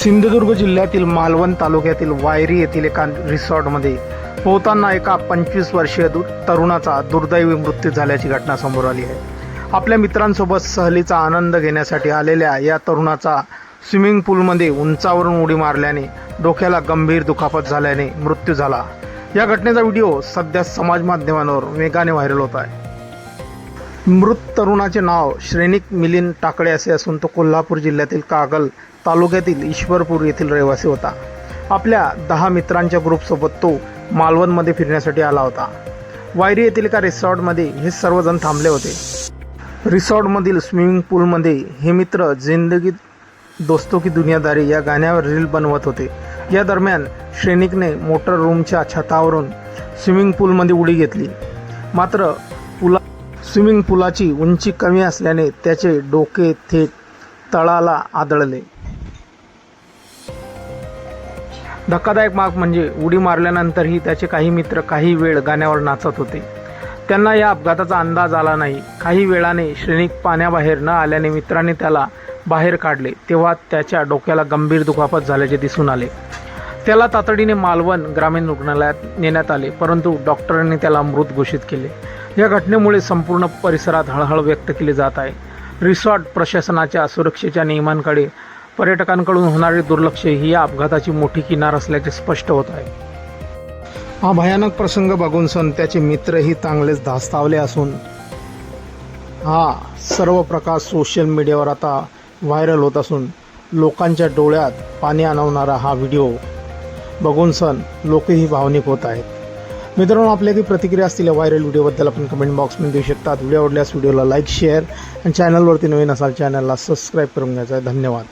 सिंधुदुर्ग जिल्ह्यातील मालवण तालुक्यातील वायरी येथील एका रिसॉर्टमध्ये पोहताना एका 25 वर्षीय तरुणाचा दुर्दैवी मृत्यू झाल्याची घटना समोर आली आहे। आपल्या मित्रांसोबत सहलीचा आनंद घेण्यासाठी आलेल्या या तरुणाचा स्विमिंग पूलमध्ये उंचावरून उडी मारल्याने डोक्याला गंभीर दुखापत झाल्याने मृत्यू झाला। या घटनेचा व्हिडिओ सध्या समाज माध्यमांवर वेगाने व्हायरल होत आहे। मृत तरुणाचे नाव श्रेनिक मिलिंद टाकळे असे असून तो कोल्हापूर जिल्ह्यातील कागल तालुक्यातील ईश्वरपूर येथील रहिवासी होता। आपल्या 10 मित्रांच्या ग्रुपसोबत तो मालवणमध्ये फिरण्यासाठी आला होता। वायरी येथील एका रिसॉर्टमध्ये हे सर्वजण थांबले होते। रिसॉर्टमधील स्विमिंग पूलमध्ये हे मित्र जिंदगी दोस्तों की दुनियादारी या गाण्यावर रील बनवत होते। या दरम्यान श्रेनिकने मोटर रूमच्या छतावरून स्विमिंग पूलमध्ये उडी घेतली, मात्र स्विमिंग पूलाची उंची कमी असल्याने त्याचे डोके थेट तळाला आदळले। धक्कादायक बाब म्हणजे उडी मारल्यानंतरही त्याचे काही मित्र काही वेळ गाण्यावर नाचत होते। त्यांना या अपघाताचा अंदाज आला नाही। काही वेळाने श्रेनिक पाण्याबाहेर न आल्याने मित्रांनी त्याला बाहेर काढले, तेव्हा त्याच्या डोक्याला गंभीर दुखापत झाल्याचे दिसून आले। त्याला तातडीने मालवण ग्रामीण रुग्णालयात नेण्यात आले, परंतु डॉक्टरांनी त्याला मृत घोषित केले। या घटनेमुळे संपूर्ण परिसरात हळहळ व्यक्त केली जात आहे। रिसॉर्ट प्रशासनाच्या सुरक्षेच्या नियमांकडे पर्यटकांकडून होणारे दुर्लक्ष ही या अपघाताची मोठी किनार असल्याचे स्पष्ट होत आहे। हा भयानक प्रसंग बघून त्याचे मित्रही चांगलेच धास्तावले असून हा सर्व प्रकार सोशल मीडियावर आता व्हायरल होत असून लोकांच्या डोळ्यात पाणी आणवणारा हा व्हिडिओ बघून लोकही भावनिक होत आहेत। मित्रांनो, आपल्या काही प्रतिक्रिया असतील या व्हायरल व्हिडिओबद्दल आपण कमेंट बॉक्समध्ये देऊ शकतात। व्हिडिओ आवडल्यास व्हिडिओला लाईक, शेअर आणि चॅनलवरती नवीन असाल चॅनलला सबस्क्राईब करून घ्यायचा आहे। धन्यवाद।